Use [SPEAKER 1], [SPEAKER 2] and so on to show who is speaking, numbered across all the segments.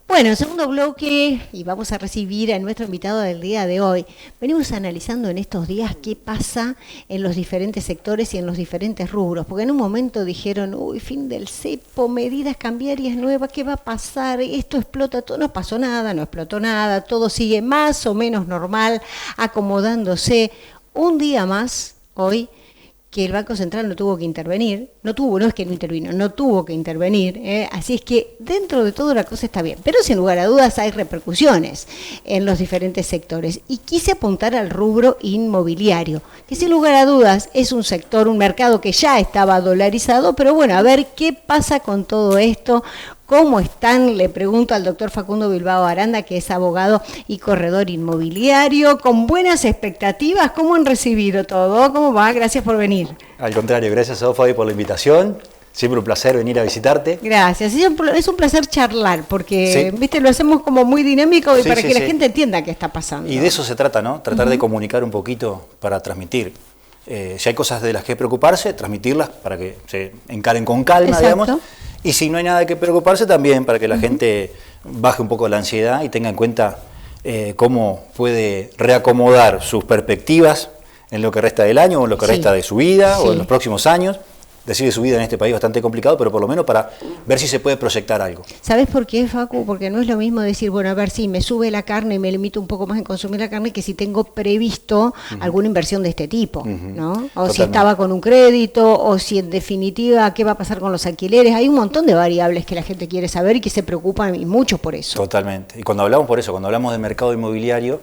[SPEAKER 1] Bueno, segundo bloque, y vamos a recibir a nuestro invitado del día de hoy. Venimos analizando en estos días qué pasa en los diferentes sectores y en los diferentes rubros, porque en un momento dijeron, uy, fin del cepo, medidas cambiarias nuevas, ¿qué va a pasar? Esto explota, todo, no pasó nada, no explotó nada, todo sigue más o menos normal, acomodándose. Un día más, hoy, que el Banco Central no tuvo que intervenir, no es que no intervino, no tuvo que intervenir, así es que dentro de todo la cosa está bien, pero sin lugar a dudas hay repercusiones en los diferentes sectores, y quise apuntar al rubro inmobiliario, que sin lugar a dudas es un sector, un mercado que ya estaba dolarizado, pero bueno, a ver qué pasa con todo esto. ¿Cómo están? Le pregunto al doctor Facundo Bilbao Aranda, que es abogado y corredor inmobiliario, con buenas expectativas. ¿Cómo han recibido todo? ¿Cómo va? Gracias por venir.
[SPEAKER 2] Al contrario, gracias a vos, Fabi, por la invitación. Siempre un placer venir a visitarte.
[SPEAKER 1] Gracias. Es un placer charlar, porque ¿viste? Lo hacemos como muy dinámico y para que la gente entienda qué está pasando.
[SPEAKER 2] Y de eso se trata, ¿no? Tratar de comunicar un poquito para transmitir. Si hay cosas de las que preocuparse, transmitirlas para que se encaren con calma, digamos. Y si no hay nada que preocuparse también, para que la gente baje un poco la ansiedad y tenga en cuenta cómo puede reacomodar sus perspectivas en lo que resta del año o en lo que resta de su vida o en los próximos años. Decir de su vida en este país es bastante complicado, pero por lo menos para ver si se puede proyectar algo.
[SPEAKER 1] ¿Sabes por qué, Facu? Porque no es lo mismo decir, bueno, a ver si me sube la carne y me limito un poco más en consumir la carne, que si tengo previsto alguna inversión de este tipo, ¿no? O totalmente. Si estaba con un crédito, o si en definitiva, ¿qué va a pasar con los alquileres? Hay un montón de variables que la gente quiere saber y que se preocupan y mucho por eso.
[SPEAKER 2] Totalmente. Y cuando hablamos del mercado inmobiliario,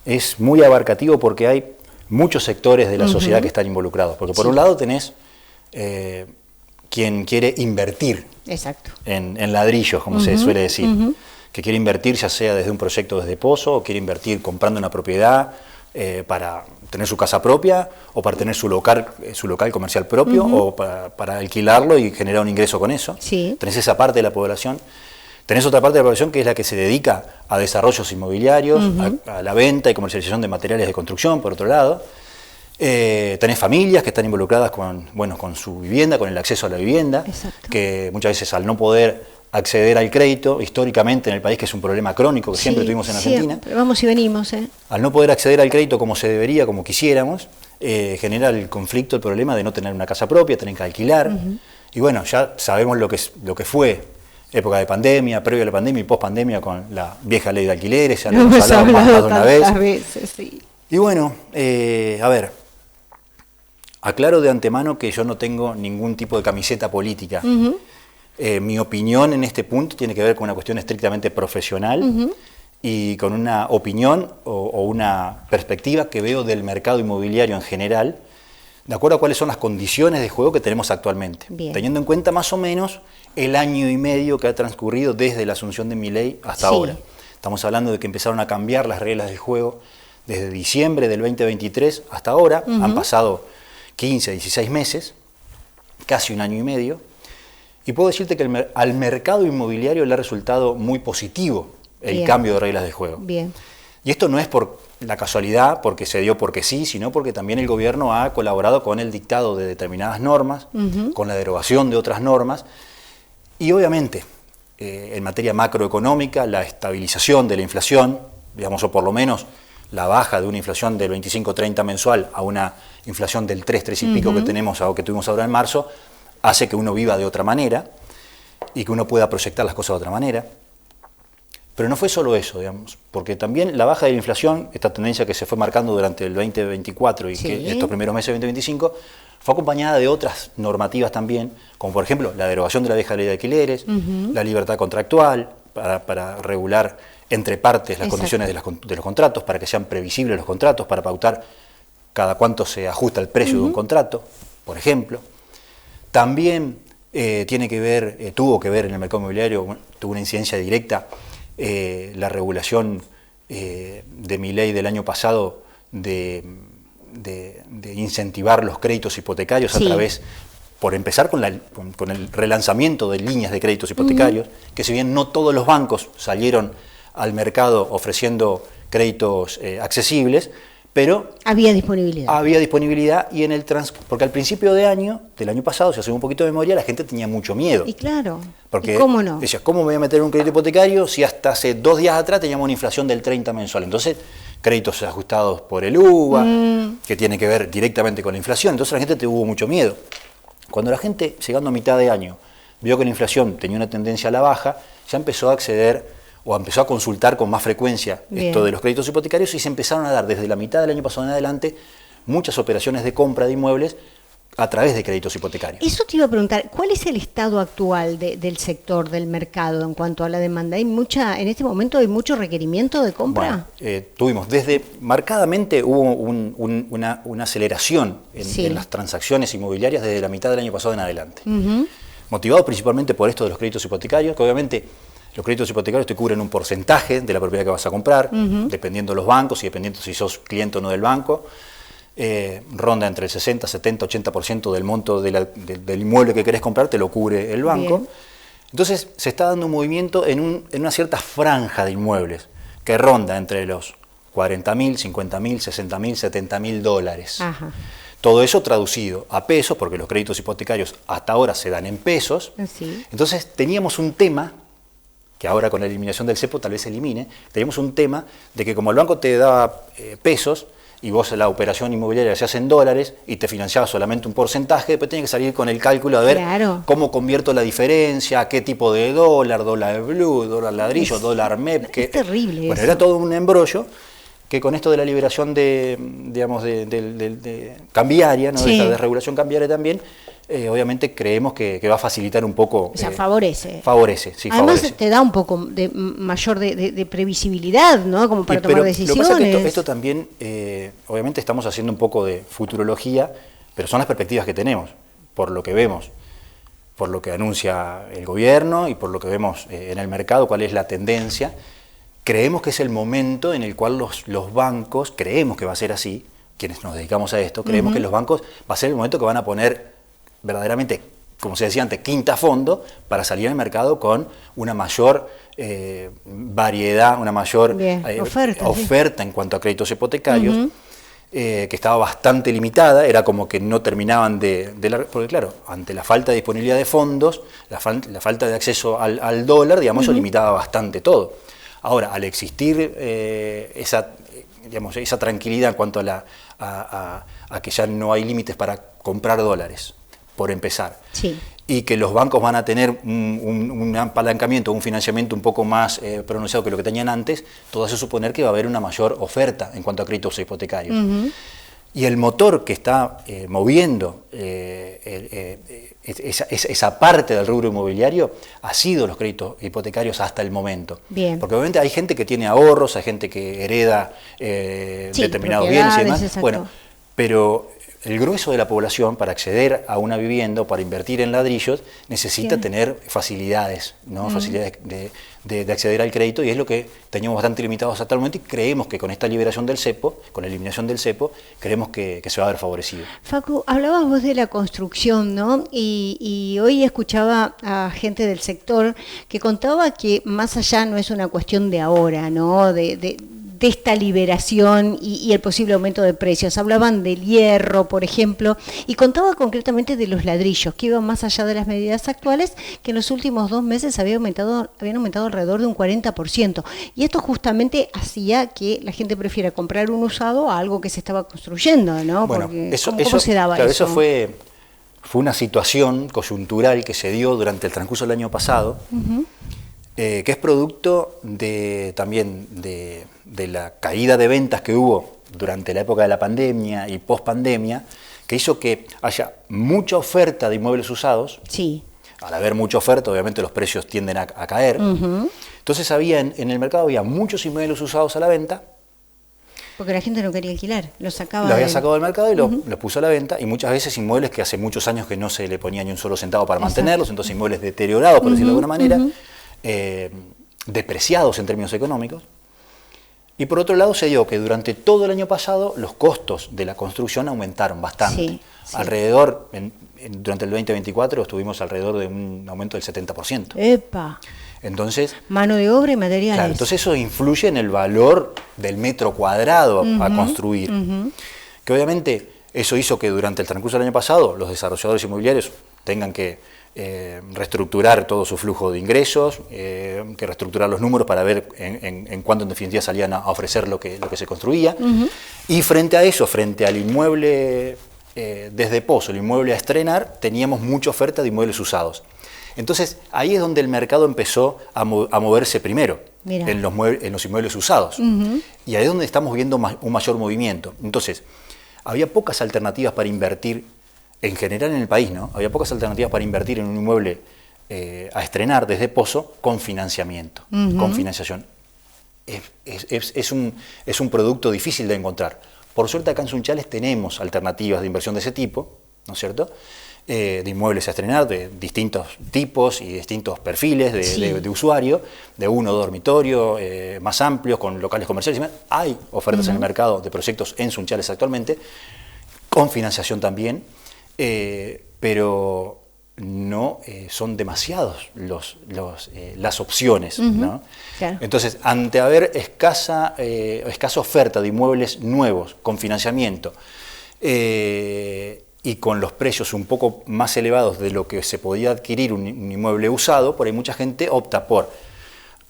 [SPEAKER 2] es muy abarcativo porque hay muchos sectores de la sociedad que están involucrados. Porque por un lado tenés quien quiere invertir en ladrillos, como se suele decir, que quiere invertir ya sea desde un proyecto desde Pozo, o quiere invertir comprando una propiedad para tener su casa propia, o para tener su local comercial propio, o para alquilarlo y generar un ingreso con eso. Tenés esa parte de la población. Tenés otra parte de la población que es la que se dedica a desarrollos inmobiliarios, a la venta y comercialización de materiales de construcción, por otro lado. Tenés familias que están involucradas con su vivienda, con el acceso a la vivienda, que muchas veces al no poder acceder al crédito, históricamente en el país, que es un problema crónico que siempre tuvimos en Argentina,
[SPEAKER 1] pero vamos y venimos,
[SPEAKER 2] al no poder acceder al crédito como se debería, como quisiéramos, genera el conflicto, el problema de no tener una casa propia, tener que alquilar, y bueno, ya sabemos lo que fue época de pandemia, previo a la pandemia y post pandemia con la vieja ley de alquileres, ya lo hemos hablado más de una vez. Y bueno, a ver, aclaro de antemano que yo no tengo ningún tipo de camiseta política. Mi opinión en este punto tiene que ver con una cuestión estrictamente profesional y con una opinión o una perspectiva que veo del mercado inmobiliario en general, de acuerdo a cuáles son las condiciones de juego que tenemos actualmente, teniendo en cuenta más o menos el año y medio que ha transcurrido desde la asunción de Milei hasta ahora. Estamos hablando de que empezaron a cambiar las reglas del juego desde diciembre del 2023 hasta ahora. Han pasado 15, 16 meses, casi un año y medio, y puedo decirte que al mercado inmobiliario le ha resultado muy positivo el cambio de reglas del juego. Y esto no es por la casualidad, porque se dio porque sí, sino porque también el gobierno ha colaborado con el dictado de determinadas normas, con la derogación de otras normas, y obviamente en materia macroeconómica, la estabilización de la inflación, digamos, o por lo menos la baja de una inflación del 25-30 mensual a una inflación del 3 y pico que tuvimos ahora en marzo, hace que uno viva de otra manera y que uno pueda proyectar las cosas de otra manera. Pero no fue solo eso, digamos, porque también la baja de la inflación, esta tendencia que se fue marcando durante el 2024 y que estos primeros meses del 2025, fue acompañada de otras normativas también, como por ejemplo la derogación de la vieja ley de alquileres, la libertad contractual para regular entre partes las condiciones de los contratos, para que sean previsibles los contratos, para pautar cada cuánto se ajusta el precio de un contrato, por ejemplo. También tuvo que ver en el mercado inmobiliario, tuvo una incidencia directa la regulación de Milei del año pasado de incentivar los créditos hipotecarios a través, por empezar con el relanzamiento de líneas de créditos hipotecarios, que si bien no todos los bancos salieron al mercado ofreciendo créditos accesibles, pero
[SPEAKER 1] había disponibilidad.
[SPEAKER 2] Había disponibilidad y porque al principio del año pasado, si hacemos un poquito de memoria, la gente tenía mucho miedo.
[SPEAKER 1] Y claro,
[SPEAKER 2] porque
[SPEAKER 1] ¿y cómo no?
[SPEAKER 2] Decía, ¿cómo me voy a meter en un crédito hipotecario si hasta hace 2 días atrás teníamos una inflación del 30 mensual? Entonces, créditos ajustados por el UVA, que tiene que ver directamente con la inflación, entonces la gente tuvo mucho miedo. Cuando la gente, llegando a mitad de año, vio que la inflación tenía una tendencia a la baja, ya empezó a acceder o empezó a consultar con más frecuencia esto de los créditos hipotecarios y se empezaron a dar desde la mitad del año pasado en adelante muchas operaciones de compra de inmuebles a través de créditos hipotecarios.
[SPEAKER 1] Eso te iba a preguntar, ¿cuál es el estado actual del sector, del mercado en cuanto a la demanda? En este momento hay mucho requerimiento de compra.
[SPEAKER 2] Bueno, tuvimos marcadamente hubo una aceleración en las transacciones inmobiliarias desde la mitad del año pasado en adelante. Motivado principalmente por esto de los créditos hipotecarios, que obviamente los créditos hipotecarios te cubren un porcentaje de la propiedad que vas a comprar, dependiendo de los bancos y dependiendo si sos cliente o no del banco. Ronda entre el 60, 70, 80% del monto del inmueble que querés comprar, te lo cubre el banco. Bien. Entonces se está dando un movimiento en una cierta franja de inmuebles que ronda entre los 40.000, 50.000, 60.000, 70.000 dólares. Ajá. Todo eso traducido a pesos, porque los créditos hipotecarios hasta ahora se dan en pesos. Sí. Entonces teníamos un tema, que ahora con la eliminación del cepo tal vez se elimine, teníamos un tema de que como el banco te daba pesos y vos la operación inmobiliaria la hacías en dólares y te financiabas solamente un porcentaje, después tenías que salir con el cálculo de ver cómo convierto la diferencia, qué tipo de dólar blue, dólar ladrillo, dólar MEP.
[SPEAKER 1] Es terrible.
[SPEAKER 2] Bueno, era todo un embrollo que con esto de la liberación de cambiaria, ¿no? De esta desregulación cambiaria también, obviamente creemos que va a facilitar un poco.
[SPEAKER 1] O sea, favorece.
[SPEAKER 2] Favorece, sí,
[SPEAKER 1] además
[SPEAKER 2] favorece.
[SPEAKER 1] Te da un poco mayor de previsibilidad, ¿no? Como para tomar decisiones.
[SPEAKER 2] Lo que pasa es que esto también, obviamente estamos haciendo un poco de futurología, pero son las perspectivas que tenemos, por lo que vemos, por lo que anuncia el gobierno y por lo que vemos en el mercado, cuál es la tendencia. Creemos que es el momento en el cual los bancos, creemos que va a ser así, quienes nos dedicamos a esto, creemos que los bancos va a ser el momento que van a poner verdaderamente, como se decía antes, quinta fondo para salir al mercado con una mayor variedad, una mayor oferta en cuanto a créditos hipotecarios, que estaba bastante limitada, era como que no terminaban porque claro, ante la falta de disponibilidad de fondos, la falta de acceso al dólar, digamos, eso limitaba bastante todo. Ahora, al existir esa tranquilidad en cuanto a que ya no hay límites para comprar dólares, por empezar, y que los bancos van a tener un apalancamiento, un financiamiento un poco más pronunciado que lo que tenían antes, todo hace suponer que va a haber una mayor oferta en cuanto a créditos hipotecarios. Y el motor que está moviendo esa parte del rubro inmobiliario ha sido los créditos hipotecarios hasta el momento. Bien. Porque obviamente hay gente que tiene ahorros, hay gente que hereda determinados bienes y demás. Exacto. Bueno, pero el grueso de la población, para acceder a una vivienda o para invertir en ladrillos, necesita tener facilidades, ¿no? Facilidades de acceder al crédito, y es lo que teníamos bastante limitados hasta el momento, y creemos que con esta liberación del cepo, con la eliminación del cepo, creemos que se va a ver favorecido.
[SPEAKER 1] Facu, hablabas vos de la construcción, ¿no? Y hoy escuchaba a gente del sector que contaba que más allá no es una cuestión de ahora, ¿no? De esta liberación y el posible aumento de precios. Hablaban del hierro, por ejemplo, y contaba concretamente de los ladrillos, que iban más allá de las medidas actuales, que en los últimos 2 meses habían aumentado alrededor de un 40%. Y esto justamente hacía que la gente prefiera comprar un usado a algo que se estaba construyendo, ¿no?
[SPEAKER 2] Bueno,
[SPEAKER 1] porque, ¿cómo se daba eso?
[SPEAKER 2] Eso fue una situación coyuntural que se dio durante el transcurso del año pasado, que es producto también de la caída de ventas que hubo durante la época de la pandemia y post-pandemia, que hizo que haya mucha oferta de inmuebles usados. Sí. Al haber mucha oferta, obviamente los precios tienden a caer. Entonces en el mercado había muchos inmuebles usados a la venta.
[SPEAKER 1] Porque la gente no quería alquilar, los
[SPEAKER 2] había sacado del mercado y los puso a la venta, y muchas veces inmuebles que hace muchos años que no se le ponía ni un solo centavo para mantenerlos, entonces inmuebles deteriorados, por decirlo de alguna manera, depreciados en términos económicos. Y por otro lado se dio que durante todo el año pasado los costos de la construcción aumentaron bastante. Sí. Alrededor, durante el 2024 estuvimos alrededor de un aumento del 70%.
[SPEAKER 1] ¡Epa!
[SPEAKER 2] Entonces,
[SPEAKER 1] mano de obra y materiales.
[SPEAKER 2] Claro, entonces eso influye en el valor del metro cuadrado a construir. Que obviamente eso hizo que durante el transcurso del año pasado los desarrolladores inmobiliarios tengan que reestructurar todo su flujo de ingresos, que reestructurar los números para ver en cuánto en definitiva salían a ofrecer lo que se construía. Y frente a eso, frente al inmueble desde Pozo, el inmueble a estrenar, teníamos mucha oferta de inmuebles usados. Entonces, ahí es donde el mercado empezó a moverse primero, en los inmuebles usados. Y ahí es donde estamos viendo un mayor movimiento. Entonces, había pocas alternativas para invertir, en general en el país, ¿no? Había pocas alternativas para invertir en un inmueble a estrenar desde Pozo con financiamiento, con financiación. Es un producto difícil de encontrar. Por suerte acá en Sunchales tenemos alternativas de inversión de ese tipo, ¿no es cierto?, de inmuebles a estrenar de distintos tipos y distintos perfiles de usuario, de 1 o 2 dormitorios, más amplios, con locales comerciales. Hay ofertas en el mercado de proyectos en Sunchales actualmente, con financiación también, pero no son demasiados las opciones, ¿no? Claro. Entonces, ante haber escasa oferta de inmuebles nuevos con financiamiento, y con los precios un poco más elevados de lo que se podía adquirir un inmueble usado, por ahí mucha gente opta por,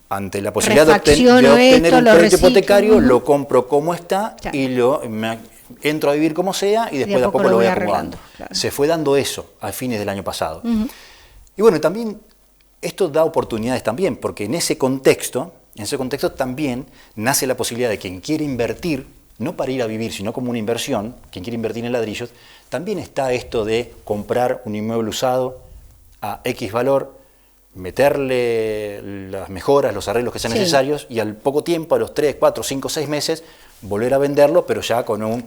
[SPEAKER 2] ante la posibilidad de obtener un crédito hipotecario, lo compro como está, claro, y entro a vivir como sea y después de a poco lo voy acomodando. Claro. Se fue dando eso a fines del año pasado. Y bueno, también esto da oportunidades también, porque en ese contexto también nace la posibilidad de quien quiere invertir, no para ir a vivir, sino como una inversión, quien quiere invertir en ladrillos, también está esto de comprar un inmueble usado a X valor, meterle las mejoras, los arreglos que sean necesarios, y al poco tiempo, a los 3, 4, 5, 6 meses, volver a venderlo, pero ya con un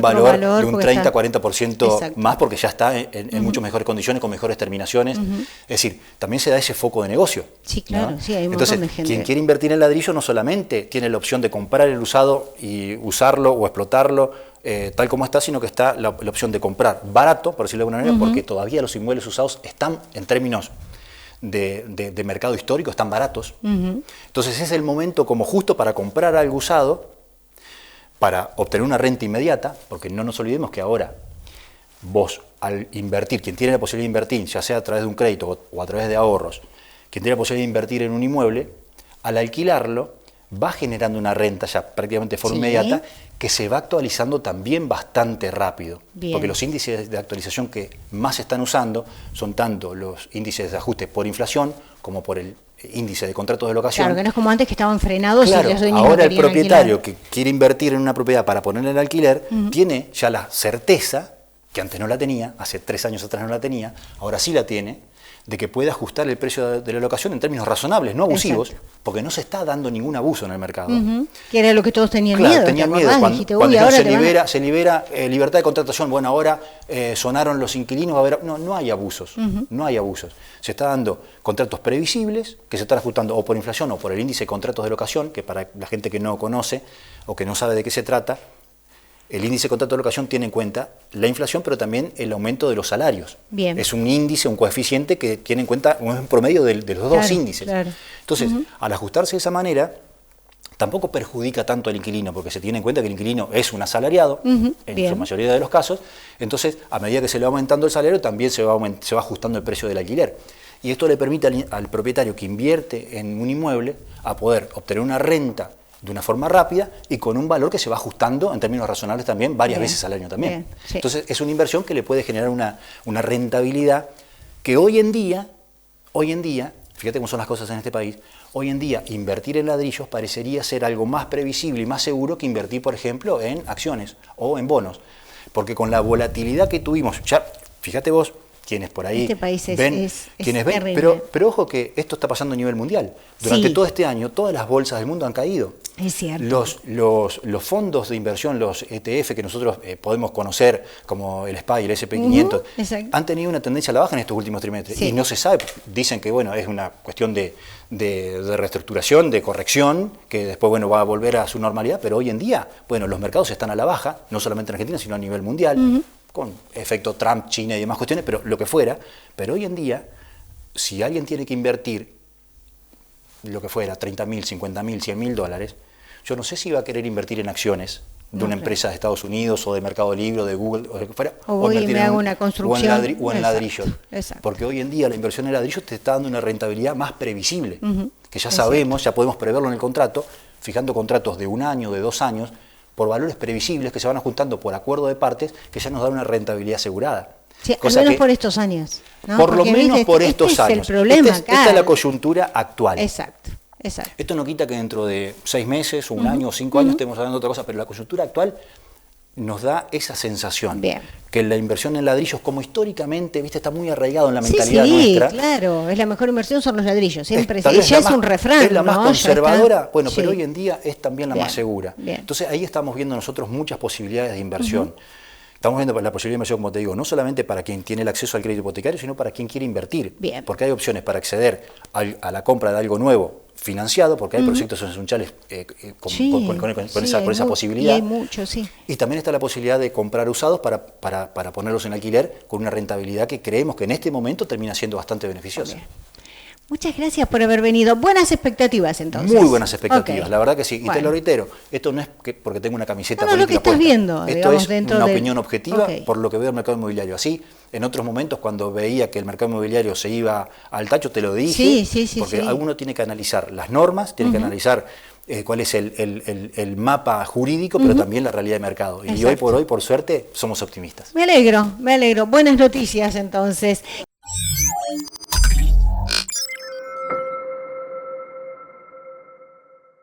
[SPEAKER 2] valor de un 30-40% más, porque ya está en mucho mejores condiciones, con mejores terminaciones. Es decir, también se da ese foco de negocio.
[SPEAKER 1] Sí, claro,
[SPEAKER 2] ¿no?
[SPEAKER 1] sí, hay un
[SPEAKER 2] Entonces,
[SPEAKER 1] montón de gente.
[SPEAKER 2] Quien quiere invertir en ladrillo no solamente tiene la opción de comprar el usado y usarlo o explotarlo tal como está, sino que está la opción de comprar barato, por decirlo de alguna manera, porque todavía los inmuebles usados están, en términos de mercado histórico, están baratos. Entonces es el momento como justo para comprar algo usado, para obtener una renta inmediata, porque no nos olvidemos que ahora vos, al invertir, quien tiene la posibilidad de invertir, ya sea a través de un crédito o a través de ahorros, quien tiene la posibilidad de invertir en un inmueble, al alquilarlo, va generando una renta ya prácticamente de forma inmediata, que se va actualizando también bastante rápido. Bien. Porque los índices de actualización que más se están usando son tanto los índices de ajuste por inflación como por el índice de contratos de locación.
[SPEAKER 1] Claro, que no es como antes que estaban frenados, claro, y los dueños
[SPEAKER 2] ahora
[SPEAKER 1] no
[SPEAKER 2] el propietario
[SPEAKER 1] alquilar,
[SPEAKER 2] que quiere invertir en una propiedad para ponerla en alquiler, tiene ya la certeza, que antes no la tenía, hace 3 años atrás no la tenía, ahora sí la tiene, de que puede ajustar el precio de la locación en términos razonables, no abusivos, porque no se está dando ningún abuso en el mercado.
[SPEAKER 1] Que era lo que todos tenían
[SPEAKER 2] miedo.
[SPEAKER 1] Tenían
[SPEAKER 2] miedo. Cuando se libera libertad de contratación, bueno, ahora sonaron los inquilinos, no hay abusos, no hay abusos. Se está dando contratos previsibles, que se están ajustando o por inflación o por el índice de contratos de locación, que para la gente que no conoce o que no sabe de qué se trata, el índice de contrato de locación tiene en cuenta la inflación, pero también el aumento de los salarios.
[SPEAKER 1] Bien.
[SPEAKER 2] Es un índice, un coeficiente que tiene en cuenta un promedio de los dos índices.
[SPEAKER 1] Claro.
[SPEAKER 2] Entonces, al ajustarse de esa manera, tampoco perjudica tanto al inquilino, porque se tiene en cuenta que el inquilino es un asalariado, en su mayoría de los casos. Entonces, a medida que se le va aumentando el salario, también se va ajustando el precio del alquiler. Y esto le permite al propietario que invierte en un inmueble a poder obtener una renta de una forma rápida y con un valor que se va ajustando en términos razonables también varias veces al año también. Sí. Entonces es una inversión que le puede generar una rentabilidad que hoy en día, fíjate cómo son las cosas en este país, hoy en día invertir en ladrillos parecería ser algo más previsible y más seguro que invertir, por ejemplo, en acciones o en bonos. Porque con la volatilidad que tuvimos, ya fíjate vos, quienes por ahí ven, pero ojo que esto está pasando a nivel mundial. Durante todo este año, todas las bolsas del mundo han caído.
[SPEAKER 1] Es cierto.
[SPEAKER 2] Los fondos de inversión, los ETF que nosotros podemos conocer como el SPY, el SP500, han tenido una tendencia a la baja en estos últimos trimestres. Y no se sabe, dicen que bueno, es una cuestión de reestructuración, de corrección, que después bueno, va a volver a su normalidad, pero hoy en día, bueno, los mercados están a la baja, no solamente en Argentina, sino a nivel mundial. con efecto Trump, China y demás cuestiones, pero lo que fuera. Pero hoy en día, si alguien tiene que invertir lo que fuera, 30.000, 50.000, 100.000 dólares, yo no sé si va a querer invertir en acciones de una empresa de Estados Unidos o de Mercado Libre o de Google o lo que fuera,
[SPEAKER 1] o
[SPEAKER 2] invertir
[SPEAKER 1] me hago una construcción
[SPEAKER 2] o en ladrillos.
[SPEAKER 1] Exacto.
[SPEAKER 2] Porque hoy en día la inversión en ladrillos te está dando una rentabilidad más previsible, que ya
[SPEAKER 1] Es
[SPEAKER 2] sabemos, ya podemos preverlo en el contrato, fijando contratos de 1 año, de 2 años, por valores previsibles que se van ajustando por acuerdo de partes, que ya nos dan una rentabilidad asegurada.
[SPEAKER 1] Sí, al menos por estos años, ¿no?
[SPEAKER 2] Por lo
[SPEAKER 1] Porque,
[SPEAKER 2] menos por estos
[SPEAKER 1] es
[SPEAKER 2] años.
[SPEAKER 1] El problema
[SPEAKER 2] esta es la coyuntura actual.
[SPEAKER 1] Exacto. Exacto.
[SPEAKER 2] Esto no quita que dentro de 6 meses, 1 año o 5 años estemos hablando de otra cosa, pero la coyuntura actual nos da esa sensación.
[SPEAKER 1] Bien.
[SPEAKER 2] Que la inversión en ladrillos, como históricamente, viste, está muy arraigado en la mentalidad nuestra.
[SPEAKER 1] Sí, claro, es la mejor inversión son los ladrillos, siempre
[SPEAKER 2] Tal vez
[SPEAKER 1] ya es un refrán.
[SPEAKER 2] Es la más
[SPEAKER 1] ¿no?
[SPEAKER 2] conservadora, bueno, pero hoy en día es también la
[SPEAKER 1] Bien,
[SPEAKER 2] más segura.
[SPEAKER 1] bien.
[SPEAKER 2] Entonces ahí estamos viendo nosotros muchas posibilidades de inversión. Estamos viendo la posibilidad de inversión, como te digo, no solamente para quien tiene el acceso al crédito hipotecario, sino para quien quiere invertir.
[SPEAKER 1] Bien.
[SPEAKER 2] Porque hay opciones para acceder a la compra de algo nuevo financiado, porque hay proyectos sunchales con esa posibilidad.
[SPEAKER 1] Y hay mucho, sí.
[SPEAKER 2] Y también está la posibilidad de comprar usados para ponerlos en alquiler con una rentabilidad que creemos que en este momento termina siendo bastante beneficiosa.
[SPEAKER 1] Bien. Muchas gracias por haber venido. Buenas expectativas, entonces.
[SPEAKER 2] Muy buenas expectativas,
[SPEAKER 1] Okay.
[SPEAKER 2] la verdad que sí. Y
[SPEAKER 1] Bueno.
[SPEAKER 2] te lo reitero, esto no es porque tengo una camiseta
[SPEAKER 1] No, lo
[SPEAKER 2] política
[SPEAKER 1] que estás
[SPEAKER 2] puesta.
[SPEAKER 1] viendo,
[SPEAKER 2] Esto
[SPEAKER 1] digamos,
[SPEAKER 2] es
[SPEAKER 1] dentro
[SPEAKER 2] una
[SPEAKER 1] del-
[SPEAKER 2] opinión objetiva
[SPEAKER 1] Ok.
[SPEAKER 2] por lo que veo el mercado inmobiliario. Así, en otros momentos, cuando veía que el mercado inmobiliario se iba al tacho, te lo dije,
[SPEAKER 1] Sí,
[SPEAKER 2] porque
[SPEAKER 1] sí.
[SPEAKER 2] uno tiene que analizar las normas, tiene que analizar cuál es el mapa jurídico, pero también la realidad de mercado. Y hoy
[SPEAKER 1] Exacto.
[SPEAKER 2] por hoy, por suerte, somos optimistas.
[SPEAKER 1] Me alegro. Buenas noticias, entonces.